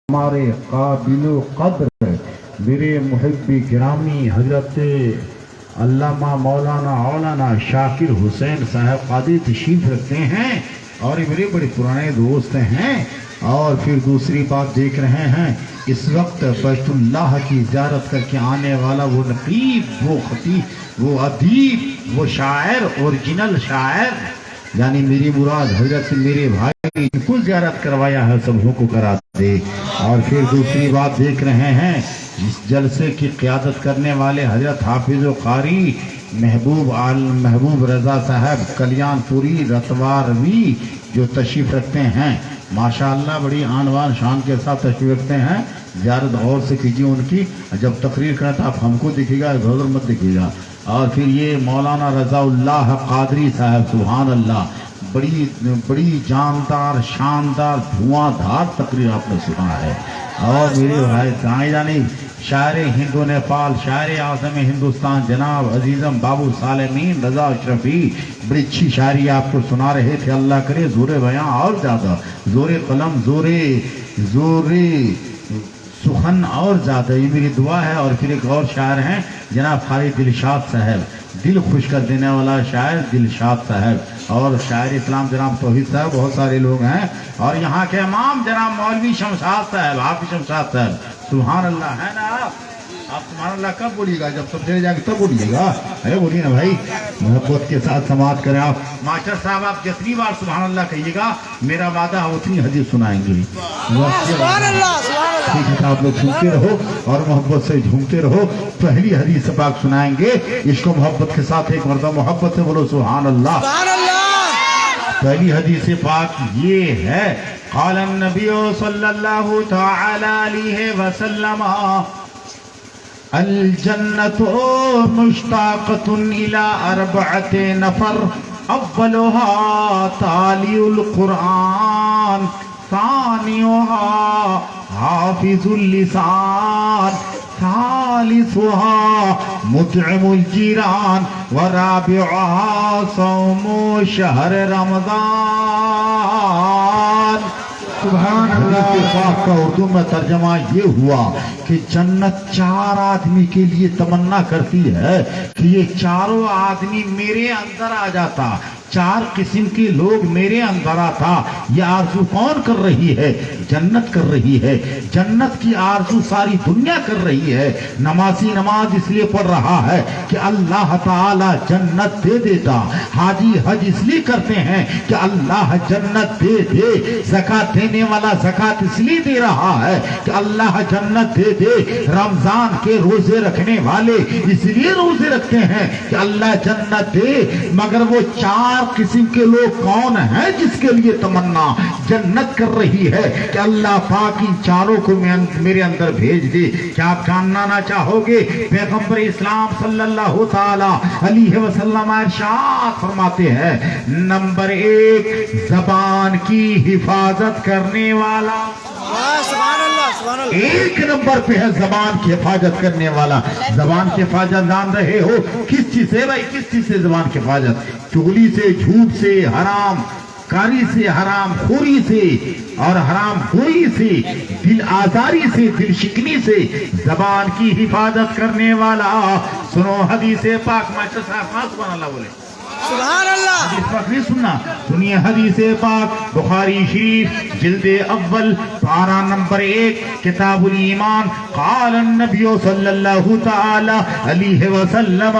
ہمارے قابل قدر میرے محب گرامی حضرت علامہ مولانا شاکر حسین صاحب قادری تشریف رکھتے ہیں اور یہ میرے بڑے پرانے دوست ہیں. اور پھر دوسری بات دیکھ رہے ہیں اس وقت بیت اللہ کی زیارت کر کے آنے والا وہ نقیب، وہ خطیب، وہ ادیب، وہ شاعر، اوریجنل شاعر، یعنی میری مراد حضرت سے میرے بھائی کو زیارت کروایا ہے، سبوں کو کرا دے. اور پھر دوسری بات دیکھ رہے ہیں اس جلسے کی قیادت کرنے والے حضرت حافظ و قاری محبوب رضا صاحب کلیان پوری رتوا روی جو تشریف رکھتے ہیں. ماشاءاللہ بڑی آن بان شان کے ساتھ تشریف رکھتے ہیں. زیارت غور سے کیجیے ان کی، جب تقریر کریں تو آپ ہم کو دیکھیے گا، ادھر مت دیکھیے گا. اور پھر یہ مولانا رضا اللہ قادری صاحب، سبحان اللہ، بڑی جاندار شاندار دھواں دھار تقریر آپ نے سنا ہے. اور میرے بھائی دائیں جانی شاعر ہندو نیپال، شاعر اعظم ہندوستان جناب عزیزم بابو سالمین رضا اشرفی بڑی اچھی شاعری آپ کو سنا رہے تھے. اللہ کرے زور بیاں اور زیادہ، زور قلم، زور سخن اور زیادہ، یہ میری دعا ہے. اور پھر ایک اور شاعر ہیں جناب خالد دلشاد صاحب، دل خوش کر دینے والا شاعر دلشاد صاحب. اور شاعر اسلام جناب توحید صاحب، بہت سارے لوگ ہیں. اور یہاں کے امام جناب مولوی شمشاد صاحب، حافظ شمشاد صاحب، سبحان اللہ ہے نا. آپ سبحان اللہ کب بولیے گا؟ جب سب چلے جائیں گے تب بولیے گا. ارے بولیے نا بھائی، محبت کے ساتھ سماعت کریں. آپ ماسٹر صاحب آپ جتنی بار سبحان اللہ کہیے گا میرا وعدہ اتنی حدیث سنائیں گے. سبحان اللہ، سبحان اللہ. ٹھیک ہے، آپ لوگ سنتے رہو اور محبت سے جھومتے رہو. پہلی حدیث پاک سنائیں گے، عشق و محبت کے ساتھ ایک مرتبہ محبت سے بولو سبحان اللہ. سبحان اللہ. پہلی حدیث پاک یہ ہے، قال النبی صلی اللہ تعالی علیہ وسلم الجنت مشتاقۃ الی اربعۃ نفر، اولها تالی القرآن، ثانیها حافظ اللسان، ثالثها مطعم الجیران، ورابعها صوم شہر رمضان. سبحان اللہ. پاک کا اردو میں ترجمہ یہ ہوا کہ جنت چار آدمی کے لیے تمنا کرتی ہے کہ یہ چاروں آدمی میرے اندر آ جاتا. چار قسم کے لوگ میرے اندر آتا. یہ آرزو کون کر رہی ہے؟ جنت کر رہی ہے. جنت کی آرزو ساری دنیا کر رہی ہے. نمازی نماز اس لیے پڑھ رہا ہے کہ اللہ تعالی جنت دے دیتا. حاجی حج اس لیے کرتے ہیں کہ اللہ جنت دے دے. زکات دینے والا زکات اس لیے دے رہا ہے کہ اللہ جنت دے دے. رمضان کے روزے رکھنے والے اس لیے روزے رکھتے ہیں کہ اللہ جنت دے. مگر وہ چار قسم کے لوگ کون ہیں جس کے لیے تمنا جنت کر رہی ہے کہ اللہ پاک ان چاروں کو میرے اندر بھیج دے؟ کیا آپ جاننا چاہو گے؟ پیغمبر اسلام صلی اللہ تعالی علیہ وسلم ارشاد فرماتے ہیں، نمبر 1 زبان کی حفاظت کرنے والا. سبحان اللہ، سبحان اللہ. ایک نمبر پہ ہے زبان کی حفاظت کرنے والا. زبان کی حفاظت جان رہے ہو کس چیز سے بھائی؟ کس چیز سے زبان کی حفاظت؟ چغلی سے، جھوٹ سے، حرام کاری سے، حرام خوری سے اور حرام گوئی سے، دل آزاری سے، دل شکنی سے زبان کی حفاظت کرنے والا. سنو حدیث پاک. ماسٹر صاحب سبحان اللہ بولے. سبحان اللہ. حدیث پاک نہیں سننا، سنیے حدیث پاک بخاری شریف جلد اول پارہ نمبر 1 کتاب الایمان. قال النبی صلی اللہ تعالی علیہ وسلم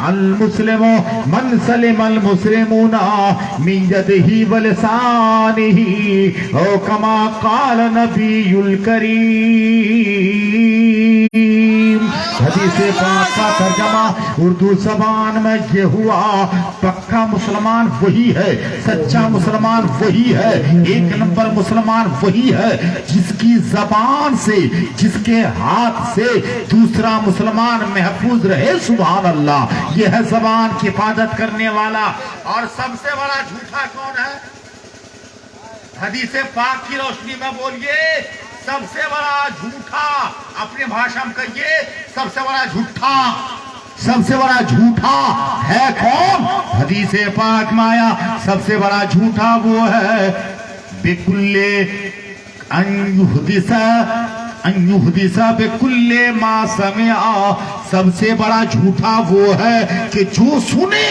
المسلم من سلم المسلمون من یدہ ولسانہ، او کما قال نبی الکریم. حدیث پاک کا ترجمہ اردو زبان میں یہ ہوا، پکا مسلمان وہی ہے، سچا مسلمان وہی ہے، ایک نمبر مسلمان وہی ہے جس کی زبان سے، جس کے ہاتھ سے دوسرا مسلمان محفوظ رہے. سبحان اللہ. یہ ہے زبان کی حفاظت کرنے والا. اور سب سے بڑا جھوٹا کون ہے؟ حدیث پاک کی روشنی میں بولیے. سب سے بڑا جھوٹا اپنے بھاشا میں کہیے، سب سے بڑا جھوٹا، سب سے بڑا جھوٹا ہے کون؟ حدیث پاک میں آیا سب سے بڑا جھوٹا وہ ہے بکل ان یحدث بکل ما سمع، سب سے بڑا جھوٹا وہ ہے کہ جو سنے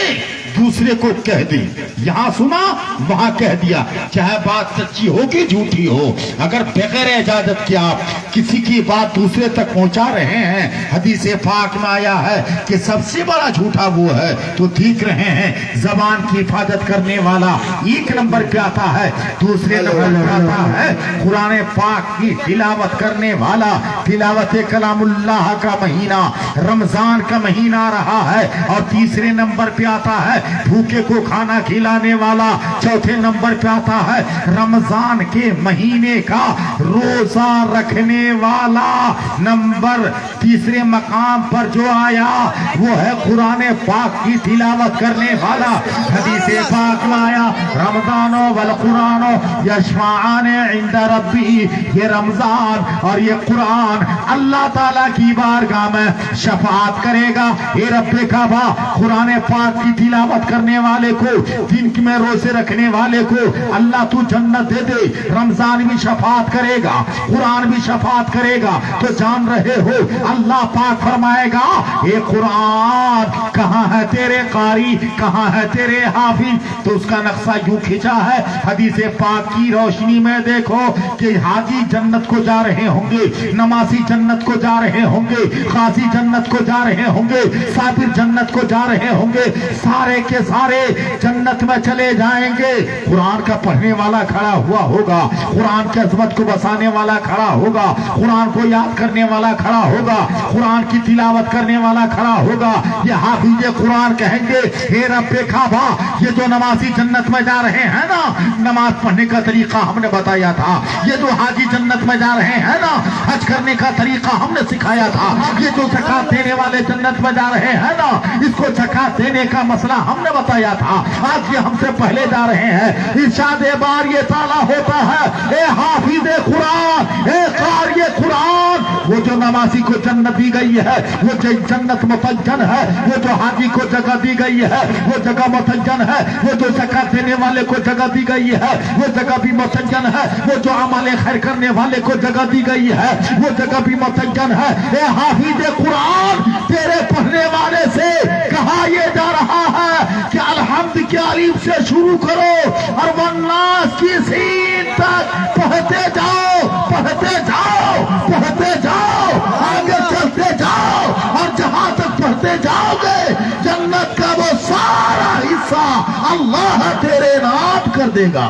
دوسرے کو کہہ دے. یہاں سنا وہاں کہہ دیا، چاہے بات سچی ہو کہ جھوٹی ہو، اگر بغیر اجازت کے آپ کسی کی بات دوسرے تک پہنچا رہے ہیں. حدیث پاک میں آیا ہے کہ سب سے بڑا جھوٹا وہ ہے. تو دیکھ رہے ہیں زبان کی حفاظت کرنے والا ایک نمبر پہ آتا ہے، دوسرے نمبر پہ آتا ہے قرآن پاک کی تلاوت کرنے والا. تلاوت کلام اللہ کا مہینہ رمضان کا مہینہ رہا ہے. اور تیسرے نمبر پہ آتا ہے بھوکے کو کھانا کھلانے والا. چوتھے نمبر پہ آتا ہے رمضان کے مہینے کا روزہ رکھنے والا. نمبر تیسرے مقام پر جو آیا وہ ہے قرآن پاک کی تلاوت کرنے والا. حدیث پاک میں آیا رمضان والقرآن یشفعان عند ربی، یہ رمضان اور یہ قرآن اللہ تعالیٰ کی بارگاہ میں شفاعت کرے گا. اے رب کعبہ، قرآن پاک کی تلاوت کرنے والے کو، دن میں روزے رکھنے والے کو اللہ تو جنت دے دے. رمضان بھی شفاعت کرے گا، قرآن بھی شفاعت کرے گا. تو جان رہے ہو اللہ پاک فرمائے گا اے قرآن کہاں ہے تیرے قاری، کہاں ہے تیرے حافظ. تو اس کا نقشہ یوں کھینچا ہے حدیث پاک کی روشنی میں. دیکھو کہ حاجی جنت کو جا رہے ہوں گے، نمازی جنت کو جا رہے ہوں گے، قاضی جنت کو جا رہے ہوں گے، صابر جنت کو جا رہے ہوں گے. سارے کے سارے جنت میں چلے جائیں گے. قرآن کا پڑھنے والا کھڑا ہوا ہوگا، قرآن کی عظمت کو بسانے والا کھڑا ہوگا، قرآن کو یاد کرنے والا کھڑا ہوگا، قرآن کی تلاوت کرنے والا کھڑا ہوگا. یہ حافظ قرآن کہیں گے اے رب کعبہ، یہ جو نمازی جنت میں جا رہے ہیں نا، نماز پڑھنے کا طریقہ ہم نے بتایا تھا. یہ جو حاجی جنت میں جا رہے ہیں نا، حج کرنے کا طریقہ ہم نے سکھایا تھا. یہ جو زکات دینے والے جنت میں جا رہے ہیں نا، اس کو زکات دینے کا مسئلہ ہم نے بتایا تھا. آج یہ ہم سے پہلے جا رہے ہیں. ارشاد بار یہ تعالیٰ ہوتا ہے اے حافظ قرآن، اے قاری قرآن، وہ جو نمازی کو جنت دی گئی ہے وہ جنت متجن ہے. وہ جو حاجی کو جگہ دی گئی ہے وہ جگہ متجن ہے. وہ جو زکات دینے والے کو جگہ دی گئی ہے وہ جگہ بھی متجن ہے. وہ جو عمل خیر کرنے والے کو جگہ دی گئی ہے وہ جگہ بھی متجن ہے. اے حافظ قرآن، تیرے پڑھنے والے سے کہا یہ جا رہا ہے کہ الحمد کی الف سے شروع کرو اور والناس کی سین تک پڑھتے جاؤ، پڑھتے جاؤ، پڑھتے جاؤ، آگے چلتے جاؤ. اور جہاں تک پڑھتے جاؤ گے جنت کا وہ سارا حصہ اللہ تیرے نام کر دے گا.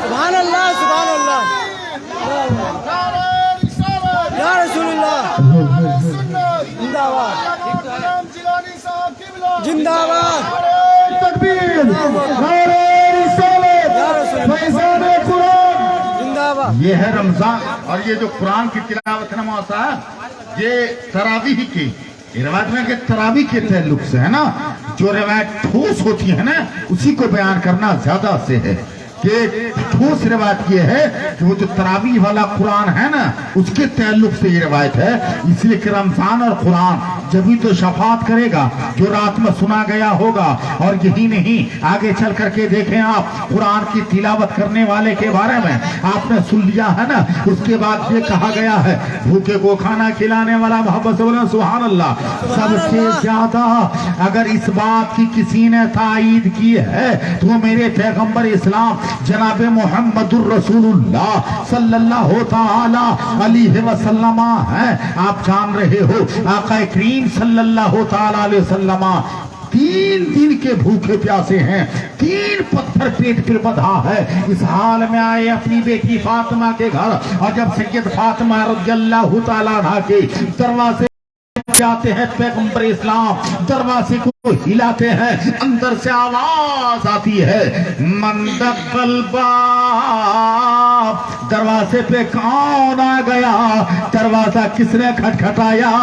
سبحان اللہ، سبحان اللہ، یا رسول اللہ، زندہ باد، زندہ باد، تکبیر، نعرہ رسالت، فیضان قرآن، زندہ باد. یہ ہے رمضان. اور یہ جو قرآن کی تلاوت نماز ہے یہ تراویح کی روایت میں کہ تراویح کے تعلق سے ہے نا. جو روایت ٹھوس ہوتی ہے نا اسی کو بیان کرنا زیادہ سے ہے. کہ ٹھوس روایت یہ ہے کہ وہ جو تراویح والا قرآن ہے نا اس کے تعلق سے یہ روایت ہے. اس لیے کہ رمضان اور قرآن جبھی تو شفاعت کرے گا جو رات میں سنا گیا ہوگا. اور یہی نہیں، آگے چل کر کے دیکھیں آپ قرآن کی تلاوت کرنے والے کے بارے میں آپ نے سن لیا ہے نا. اس کے بعد یہ کہا گیا ہے بھوکے کو کھانا کھلانے والا. محمد صلی اللہ علیہ وسلم، سبحان اللہ. سب سے زیادہ اگر اس بات کی کسی نے تائید کی ہے تو میرے پیغمبر اسلام جناب محمد الرسول اللہ صلی اللہ تعالی علیہ وسلم ہے. آپ جان رہے ہو آقا کریم صلی اللہ تعالی علیہ وسلم 3 دن کے بھوکے پیاسے ہیں، 3 پتھر پیٹ پر بندھا ہے. اس حال میں آئے اپنی بیٹی فاطمہ کے گھر. اور جب سید فاطمہ رضی اللہ تعالیٰ عنہ کے دروازے آتے ہیں پیغمبر اسلام دروازے کو ہلاتے ہیں، اندر سے آواز آتی ہے من دق الباب. دروازے پہ کون آ گیا؟ دروازہ کس نے کھٹکھٹایا؟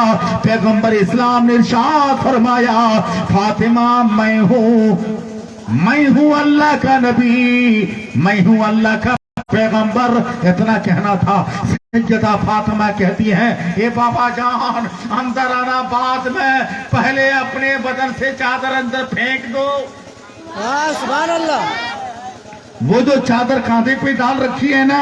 پیغمبر اسلام نے ارشاد فرمایا فاطمہ میں ہوں اللہ کا نبی، میں ہوں اللہ کا پیغمبر. اتنا کہنا تھا. سیدہ فاطمہ کہتی ہیں اے بابا جان اندر آنا بعد میں، پہلے اپنے بدن سے چادر اندر پھینک دو. سبحان اللہ. وہ جو چادر کاندھے پہ ڈال رکھی ہے نا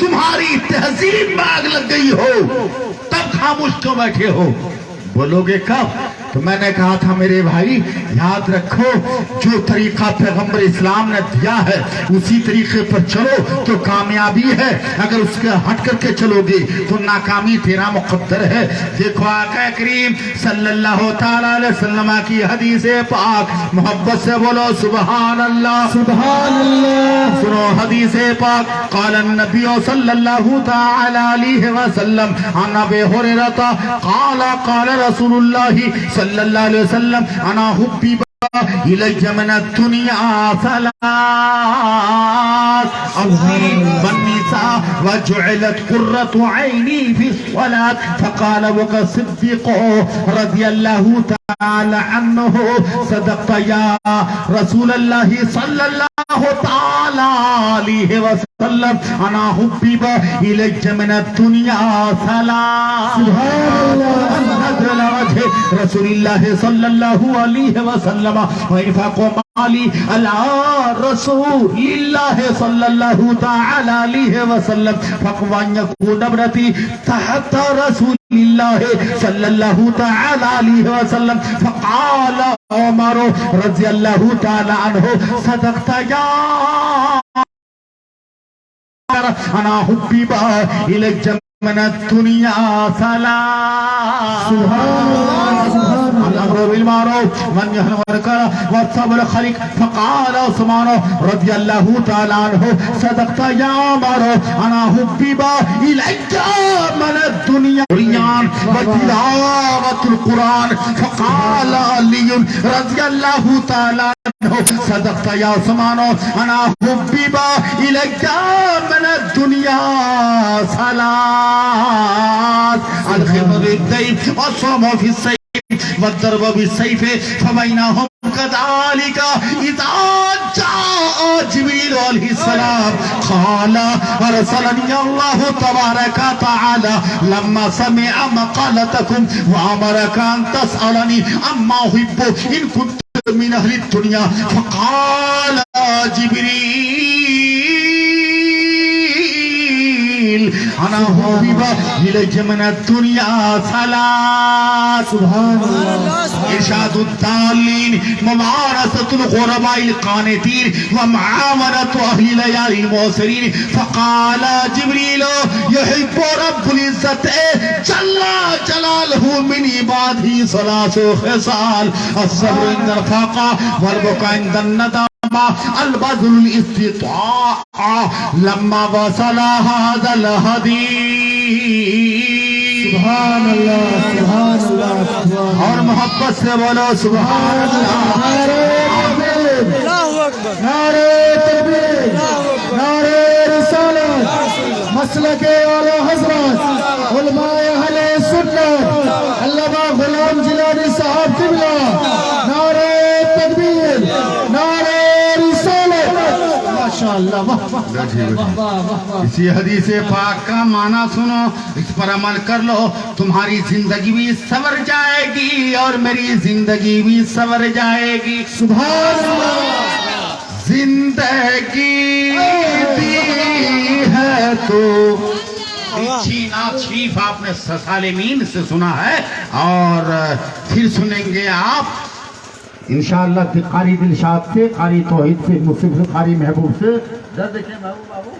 تمہاری تہذیب میں آگ لگ گئی ہو تب خاموش کیوں بیٹھے ہو؟ بولو گے کب؟ تو میں نے کہا تھا میرے بھائی یاد رکھو جو طریقہ پیغمبر اسلام نے دیا ہے اسی طریقے پر چلو تو کامیابی ہے، اگر اس کے ہٹ کر کے چلو گے تو ناکامی تیرا مقدر ہے۔ دیکھو آقا کریم صلی اللہ تعالی علیہ وسلم کی حدیث پاک، محبت سے بولو سبحان اللہ سبحان اللہ۔ سنو حدیث پاک، قال النبی صلی اللہ تعالی علیہ وسلم عن ابی ہریرہ قال قال رسول اللہ صلی اللہ علیہ وسلم انا حبیب الی من الدنیا ثلاث الدین والنساء وجعلت قرۃ عینی فی الصلاۃ فقال وصدیق رضی اللہ تعالی عنہ صدقت یا رسول اللہ صلی اللہ تعالی علیہ وسلم انا حبیب الی من الدنیا ثلاث نزل وجه رسول اللہ صلی اللہ علیہ وسلم وانفاق مالی علی رسول اللہ صلی اللہ تعالی علیہ وسلم فقوان یکون ابرتی تحت رسول اللہ صلی اللہ تعالی علیہ وسلم فقال عمر رضی اللہ تعالی عنہ صدقت یا انا حبیب الیک من الدنیا ثلاث الامر بالمعروف والنهي عن المنکر والصبر خلق فقال عثمان رضی اللہ تعالی عنہ صدقت یا عمر انا حبیب الیک من الدنیا وتلاوة القرآن فقال علی رضی اللہ تعالی صدقت یا عثمان انا حبیب الیک من الدنیا ثلاث الخدمة بالدين والصوم في السيف والضرب بالسيف فبينهم كذلك إذا جاء جبريل عليه السلام قال أرسلني الله تبارك وتعالى لما سمع مقالتكم وأمرك أن تسألني عما أحب إن كنت من أهل الدنيا فقال جبريل انا حبیب الیک من الدنیا ثلاث سبحان اللہ ارشاد الدالین ممارست الغرباء القانتین ومعاونت اہل لیال المعسرین فقال جبریل یحب رب العزت جل جلالہ من عبادہ ثلاث خصال الصبر عند الفاقہ والبكاء عند الندى البذل الاستطاع لما وصل هذا الحديث سبحان اللہ سبحان اللہ اور محبت سے بولو سبحان اللہ اللہ اکبر نعرہ تکبیر نعرہ رسالت مسلک اعلی حضرت علماء اہل سنت علامہ غلام جیلانی صاحب قبلہ نعرہ تکبیر نعرہ اسی حدیث پاک کا معنی سنو، اس پر عمل کر لو، تمہاری زندگی بھی سنور جائے گی اور میری زندگی بھی سنور جائے گی۔ سبحان اللہ۔ زندگی دی ہے تو اچھی نعت شریف آپ نے سالمین سے سنا ہے اور پھر سنیں گے آپ انشاءاللہ قاری دلشاد سے، قاری توحید سے، مصطفی قاری محبوب سے۔ دیکھیں محبوب بابو